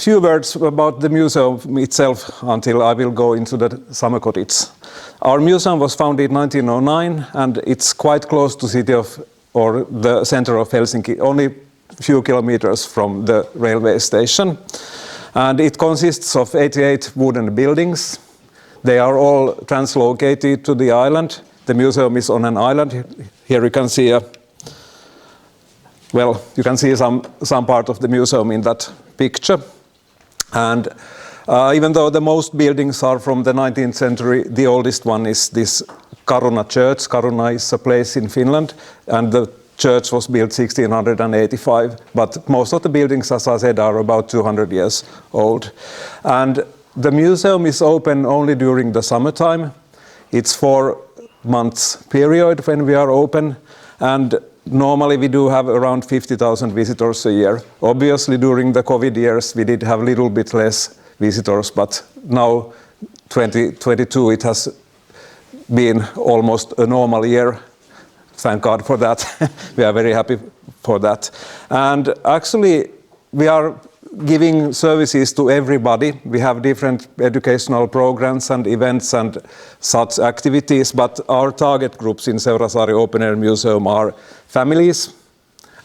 few words about the museum itself until I will go into the summer cottage. Our museum was founded in 1909 and it's quite close to the center of Helsinki, only a few kilometers from the railway station. And it consists of 88 wooden buildings. They are all translocated to the island. The museum is on an island. Here you can see you can see some part of the museum in that picture. And even though the most buildings are from the 19th century, the oldest one is this Caruna church. Caruna is a place in Finland, and the church was built 1685. But most of the buildings, as I said, are about 200 years old. And the museum is open only during the summertime. It's 4 months period when we are open, and normally we do have around 50,000 visitors a year. Obviously during the COVID years we did have a little bit less visitors, but now 2022 it has been almost a normal year. Thank God for that. We are very happy for that. And actually we are giving services to everybody. We have different educational programs and events and such activities, but our target groups in Seurasaari Open Air Museum are families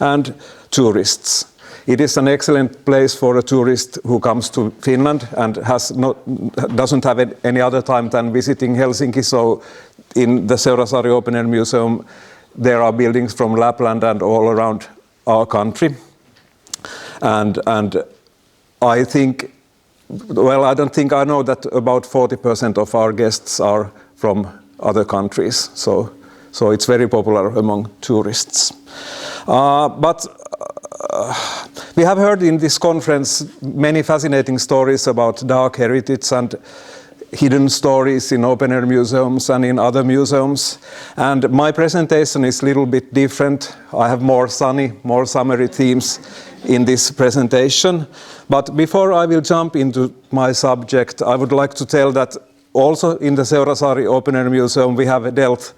and tourists. It is an excellent place for a tourist who comes to Finland and doesn't have any other time than visiting Helsinki. So in the Seurasaari Open Air Museum there are buildings from Lapland and all around our country. And I think, I don't think I know that about 40% of our guests are from other countries. So it's very popular among tourists. But we have heard in this conference many fascinating stories about dark heritage and hidden stories in open air museums and in other museums. And my presentation is a little bit different. I have more sunny, more summery themes in this presentation. But before I will jump into my subject, I would like to tell that also in the Seurasaari Open Air Museum we have dealt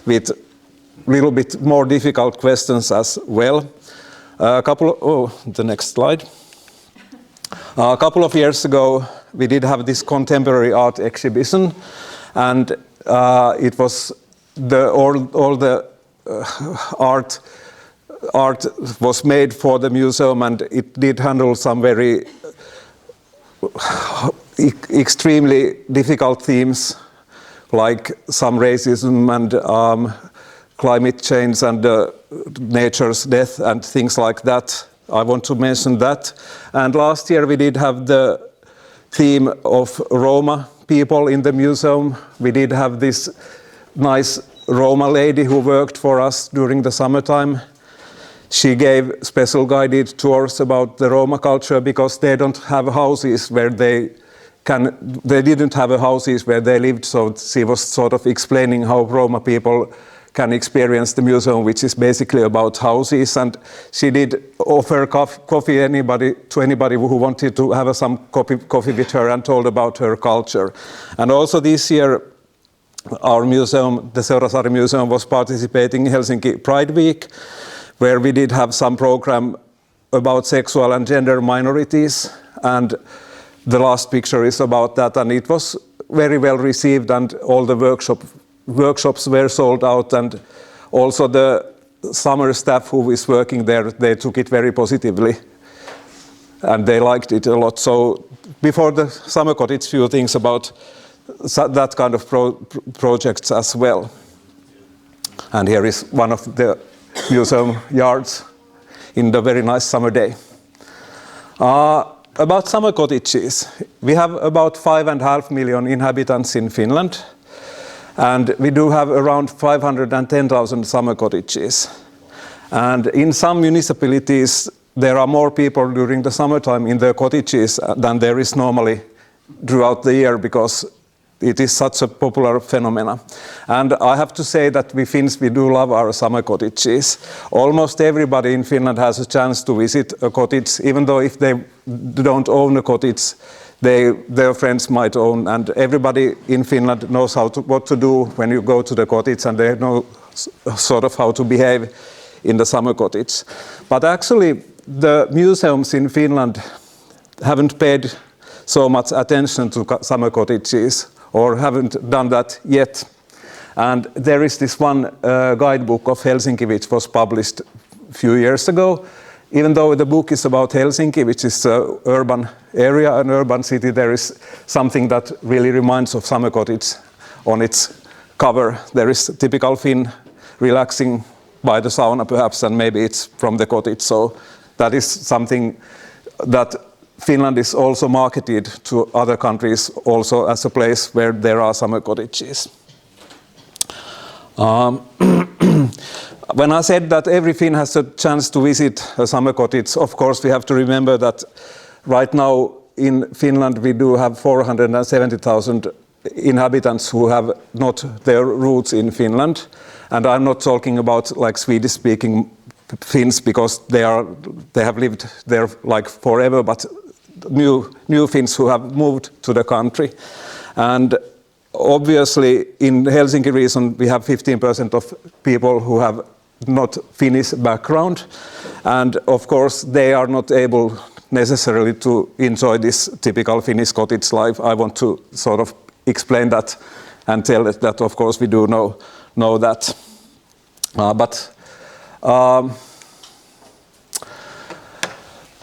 with a little bit more difficult questions as well. The next slide. A couple of years ago we did have this contemporary art exhibition, and it was all the art was made for the museum, and it did handle some very extremely difficult themes like some racism and climate change and nature's death and things like that. I want to mention that. And last year we did have the theme of Roma people in the museum. We did have this nice Roma lady who worked for us during the summertime. She gave special guided tours about the Roma culture because they don't have houses where they didn't have houses where they lived, so she was sort of explaining how Roma people can experience the museum, which is basically about houses. And she did offer coffee to anybody who wanted to have some coffee with her, and told about her culture. And also this year our museum, the Seurasaari Museum, was participating in Helsinki Pride Week, where we did have some program about sexual and gender minorities, and the last picture is about that, and it was very well received, and all the workshops were sold out, and also the summer staff who is working there, they took it very positively and they liked it a lot. So before the summer cottage, few things about that kind of projects as well. And here is one of the museum yards in the very nice summer day. About summer cottages, we have about 5.5 million inhabitants in Finland, and we do have around 510,000 summer cottages. And in some municipalities there are more people during the summertime in their cottages than there is normally throughout the year, because it is such a popular phenomenon. And I have to say that we Finns, we do love our summer cottages. Almost everybody in Finland has a chance to visit a cottage, even though if they don't own a cottage, their friends might own. And everybody in Finland knows what to do when you go to the cottage, and they know sort of how to behave in the summer cottage. But actually, the museums in Finland haven't paid so much attention to summer cottages, or haven't done that yet. And there is this one guidebook of Helsinki which was published a few years ago. Even though the book is about Helsinki, which is an urban area, an urban city, there is something that really reminds of summer cottage on its cover. There is a typical Finn relaxing by the sauna perhaps, and maybe it's from the cottage. So that is something that Finland is also marketed to other countries also as a place where there are summer cottages. When I said that every Finn has a chance to visit a summer cottage, of course we have to remember that right now in Finland we do have 470,000 inhabitants who have not their roots in Finland. And I'm not talking about like Swedish-speaking Finns because they have lived there like forever, but new Finns who have moved to the country. And obviously in Helsinki region we have 15% of people who have not Finnish background, and of course they are not able necessarily to enjoy this typical Finnish cottage life. I want to sort of explain that and tell that of course we do know that.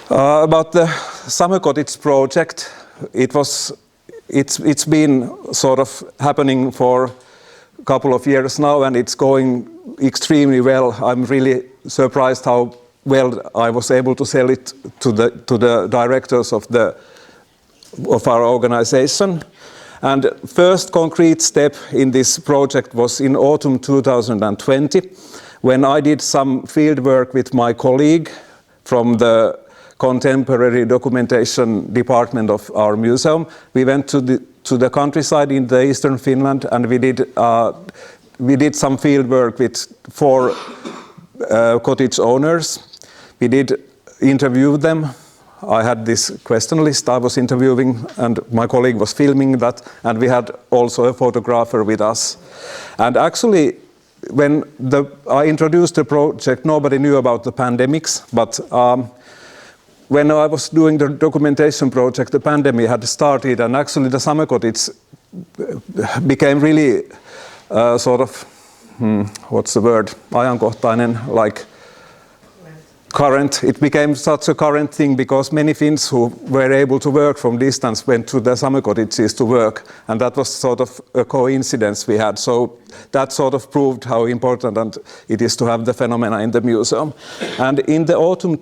About the summer cottage project, it's been sort of happening for a couple of years now, and it's going extremely well. I'm really surprised how well I was able to sell it to the directors of our organization. And first concrete step in this project was in autumn 2020, when I did some field work with my colleague from the contemporary documentation department of our museum. We went to the countryside in the eastern Finland, and we did some field work with 4 cottage owners. We did interview them. I had this question list I was interviewing, and my colleague was filming that, and we had also a photographer with us. And actually, when I introduced the project, nobody knew about the pandemics, but when I was doing the documentation project, the pandemic had started, and actually the summer cottage became really sort of, what's the word, ajankohtainen, like current. It became such a current thing because many Finns who were able to work from distance went to the summer cottages to work, and that was sort of a coincidence we had. So that sort of proved how important it is to have the phenomena in the museum. And in the autumn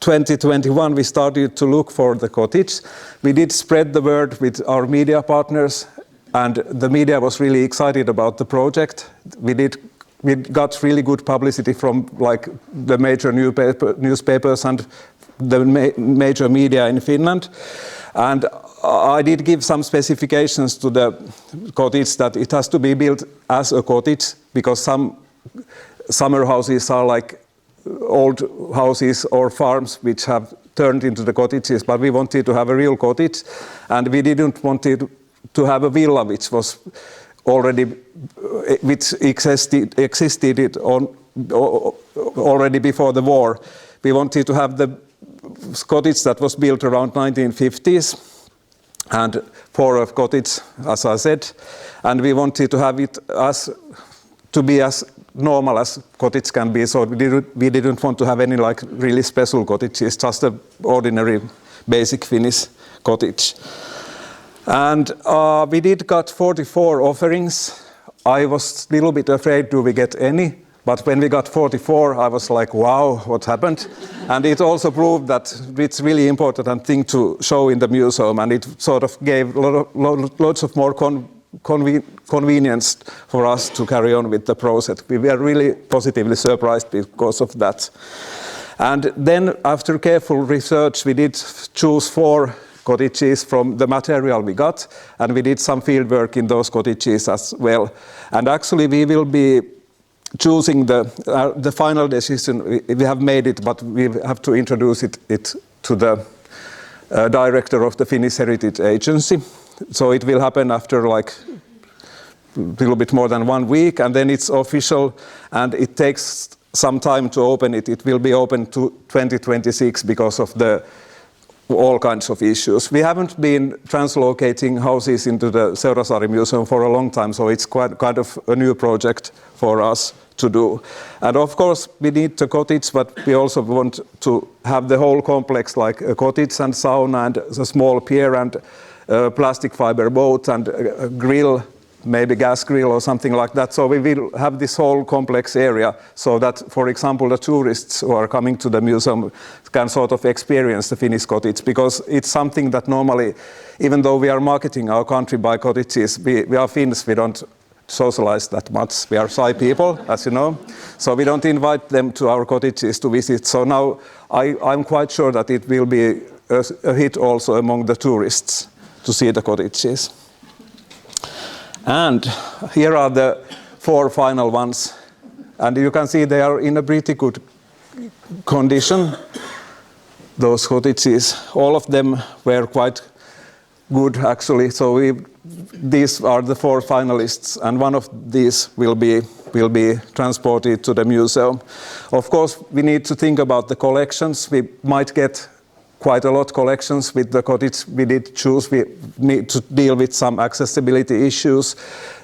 2021 we started to look for the cottage. We did spread the word with our media partners, and the media was really excited about the project. We got really good publicity from like the major newspapers and the major media in Finland. And I did give some specifications to the cottage that it has to be built as a cottage, because some summer houses are like old houses or farms which have turned into the cottages, but we wanted to have a real cottage, and we didn't want to have a villa which was existed already before the war. We wanted to have the cottage that was built around 1950s, and for a cottage, as I said, and we wanted to have it to be as normal as cottage can be. So we didn't want to have any like really special cottages, just an ordinary basic Finnish cottage. And we did got 44 offerings. I was a little bit afraid, do we get any? But when we got 44, I was like, wow, what happened? And it also proved that it's really important thing to show in the museum, and it sort of gave lots of more convenience for us to carry on with the process. We were really positively surprised because of that. And then after careful research, we did choose 4 cottages from the material we got, and we did some field work in those cottages as well. And actually we will be choosing the final decision. We have made it, but we have to introduce it to the director of the Finnish Heritage Agency. So it will happen after like a little bit more than 1 week, and then it's official, and it takes some time to open it. It will be open to 2026 because of the all kinds of issues. We haven't been translocating houses into the Seurasaari Museum for a long time, so it's quite kind of a new project for us to do. And of course, we need the cottage, but we also want to have the whole complex, like a cottage and sauna and a small pier and a plastic fiber boat and a grill, maybe gas grill or something like that. So we will have this whole complex area so that, for example, the tourists who are coming to the museum can sort of experience the Finnish cottage, because it's something that normally, even though we are marketing our country by cottages, we are Finns, we don't socialize that much. We are shy people, as you know. So we don't invite them to our cottages to visit. So now I'm quite sure that it will be a hit also among the tourists to see the cottages. And here are the 4 final ones. And you can see they are in a pretty good condition, those cottages. All of them were quite good, actually. So these are the 4 finalists, and one of these will be transported to the museum. Of course, we need to think about the collections. We might get quite a lot of collections with the cottage we did choose. We need to deal with some accessibility issues.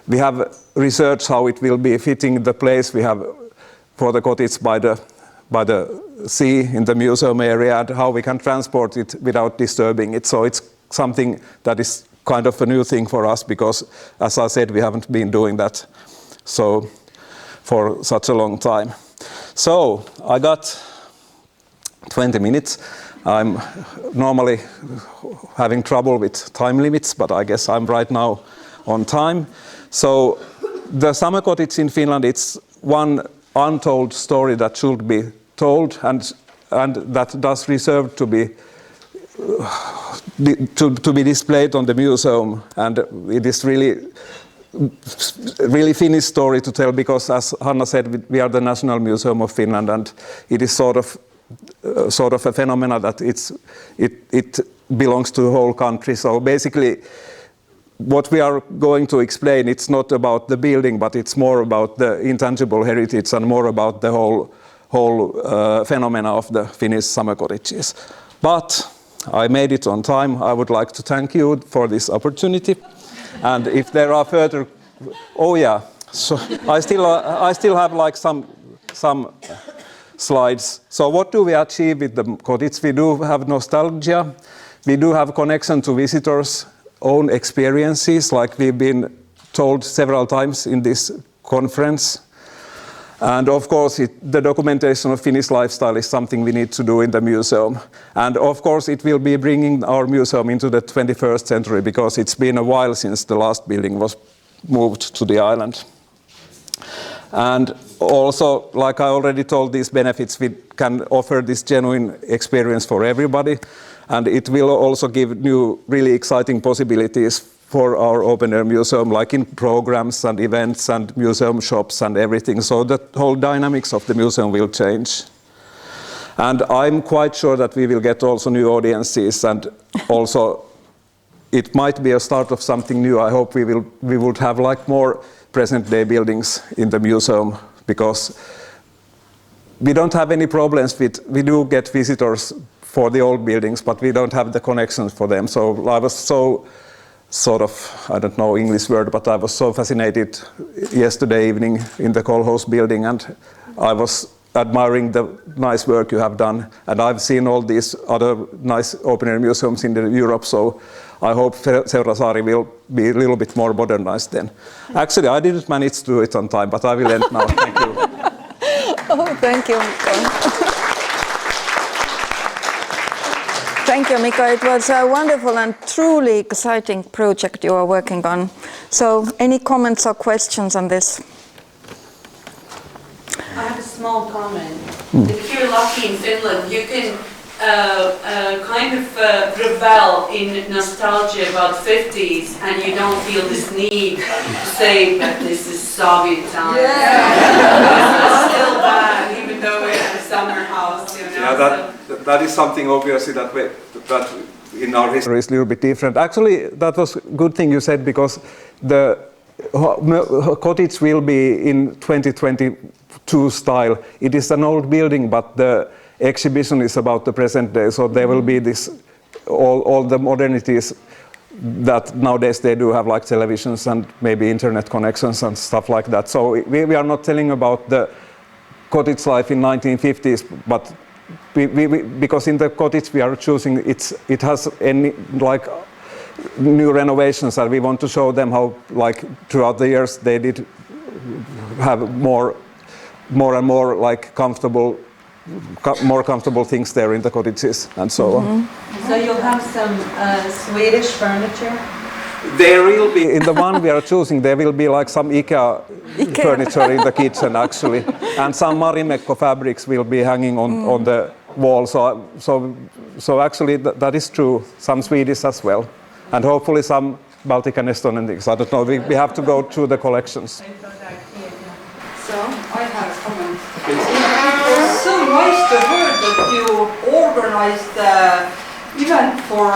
We have researched how it will be fitting the place we have for the cottage by the sea in the museum area, and how we can transport it without disturbing it. So it's something that is kind of a new thing for us, because, as I said, we haven't been doing that for such a long time. So I got 20 minutes. I'm normally having trouble with time limits, but I guess I'm right now on time. So the summer cottage in Finland, it's one untold story that should be told, and that does deserve to be displayed on the museum. And it is really Finnish story to tell, because, as Hanna said, we are the National Museum of Finland, and it is sort of a phenomena that it belongs to the whole country. So basically, what we are going to explain, it's not about the building, but it's more about the intangible heritage and more about the whole phenomena of the Finnish summer cottages. But I made it on time. I would like to thank you for this opportunity. And if there are further, so I still have like some slides. So what do we achieve with the cottage? We do have nostalgia. We do have connection to visitors' own experiences, like we've been told several times in this conference. And of course, the documentation of Finnish lifestyle is something we need to do in the museum. And of course, it will be bringing our museum into the 21st century, because it's been a while since the last building was moved to the island. And also, like I already told, these benefits, we can offer this genuine experience for everybody. And it will also give new, really exciting possibilities for our open air museum, like in programs and events and museum shops and everything. So the whole dynamics of the museum will change. And I'm quite sure that we will get also new audiences, and also it might be a start of something new. I hope we would have like more present day buildings in the museum, because we don't have any problems we do get visitors for the old buildings, but we don't have the connections for them. So I was so I don't know English word, but I was so fascinated yesterday evening in the Kolhoz building, and I was admiring the nice work you have done. And I've seen all these other nice open air museums in Europe, so I hope Seurasaari will be a little bit more modernized then. Actually, I didn't manage to do it on time, but I will end now. Thank you. Oh, thank you, Mikko. Thank you, Mikko. It was a wonderful and truly exciting project you are working on. So, any comments or questions on this? I have a small comment. If you're lucky in Finland, you can kind of revel in nostalgia about 50s, and you don't feel this need to say that this is Soviet times. It's still bad, even though we're in a summer house, you know. Yeah, that is something obviously that in our history is a little bit different. Actually, that was a good thing you said, because the cottage will be in 2022 style. It is an old building, but the exhibition is about the present day, so there will be this all the modernities that nowadays they do have, like televisions and maybe internet connections and stuff like that. So we are not telling about the cottage life in 1950s, but because in the cottage we are choosing, it has any like new renovations, and we want to show them how, like, throughout the years they did have more and more like more comfortable things there in the cottages and so on. So you'll have some Swedish furniture? There will be, in the one we are choosing, there will be like some IKEA furniture in the kitchen actually, and some Marimekko fabrics will be hanging on the wall. So actually that is true. Some Swedish as well, and hopefully some Baltic and Estonian things. I don't know. We have to go through the collections. So I have a comment. It was so nice to hear that you organized the event for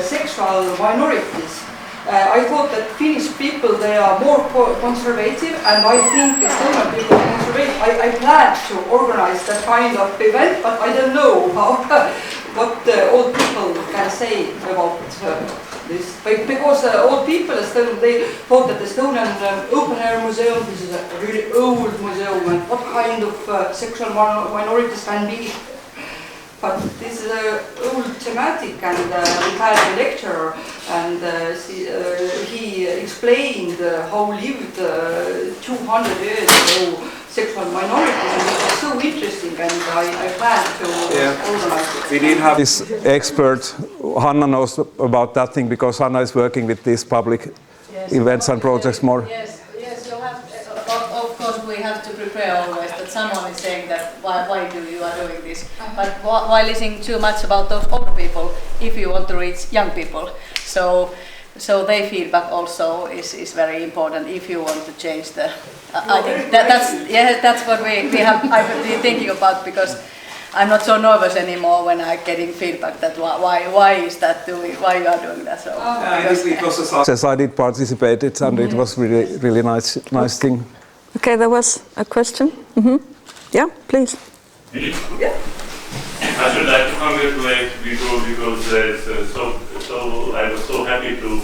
sexual minorities. I thought that Finnish people, they are more conservative, and I think Estonian people are conservative. I planned to organize that kind of event, but I don't know what the old people can say about this. Because old people, they thought that the Estonian Open Air Museum, this is a really old museum, and what kind of sexual minorities can be. But this is an old thematic, and we had a lecturer, and he explained how lived 200 years ago sexual minorities, and it was so interesting, and I plan to organize it. We did have this expert, Hanna knows about that thing, because Hanna is working with these public events and projects more. Yes, you'll have, of course we have to prepare always that someone is saying that why do you are doing this, but why listening too much about those older people if you want to reach young people. So their feedback also is very important if you want to change the. I think that's what I've been thinking about, because I'm not so nervous anymore when I'm getting feedback that why is that why you are doing that. So It was a success. I did participate it, and it was really nice thing. Okay, there was a question. Yeah, please. Yeah. I should like to congratulate Mikko, because I was so happy to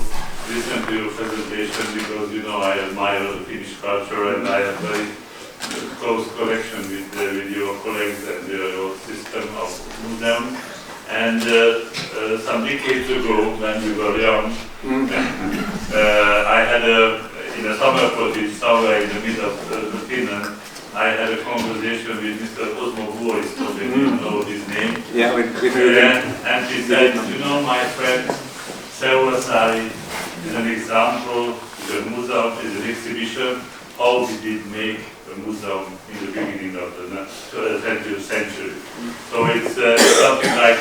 listen to your presentation, because I admire the Finnish culture, and I have very close connection with your colleagues and your system of museum. And some decades ago, when we were young, I had in a summer cottage somewhere in the middle of Finland, I had a conversation with Mr. Osmo Vuoris, so that you know his name. Yeah, and he said, my friend, Seurasari is an example, is a museum, is an exhibition, how did it make a museum in the beginning of the 20th century. So it's something like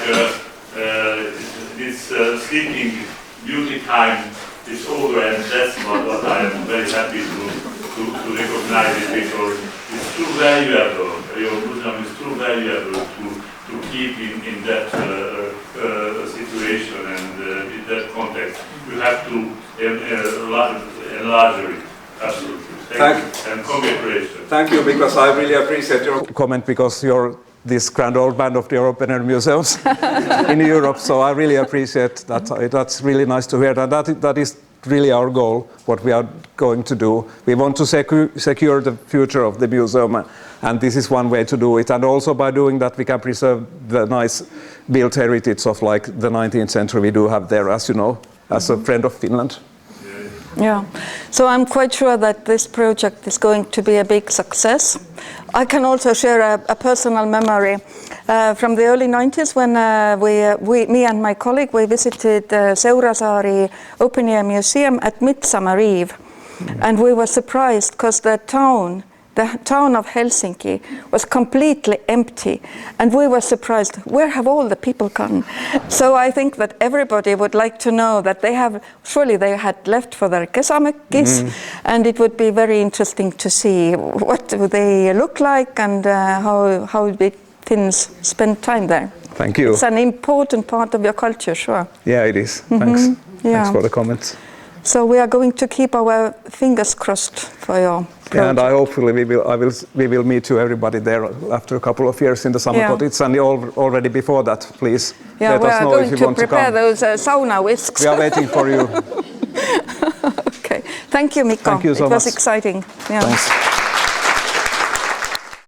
this sleeping beauty time is over, and that's what I am very happy to recognize it, because it's too valuable. Your museum is too valuable to keep in that situation and in that context. You have to enlarge it. Absolutely. Thank you. And congratulations. Thank you, because I really appreciate your comment, because you're this grand old man of the Open Air Museums in Europe. So I really appreciate that. That's really nice to hear. That is really our goal, what we are going to do. We want to secure the future of the museum, and this is one way to do it. And also by doing that, we can preserve the nice built heritage of like the 19th century we do have there, as you know, as a friend of Finland. Yeah, so I'm quite sure that this project is going to be a big success. I can also share a personal memory from the early 90s when me and my colleague, we visited Seurasaari Open Air Museum at Midsummer Eve. And we were surprised because the town of Helsinki was completely empty, and we were surprised, where have all the people gone? So I think that everybody would like to know that surely they had left for their kesämökkis, and it would be very interesting to see what they look like and how the Finns spend time there. Thank you. It's an important part of your culture, sure. Yeah, it is. Thanks. Yeah. Thanks for the comments. So we are going to keep our fingers crossed for your project. And hopefully we will meet you everybody there after a couple of years in the summer cottage, and already before that, please let us know if you want to come. We are going to prepare those sauna whisks. We are waiting for you. Okay, thank you, Mikko. Thank you so much. It was exciting. Yeah. Thanks.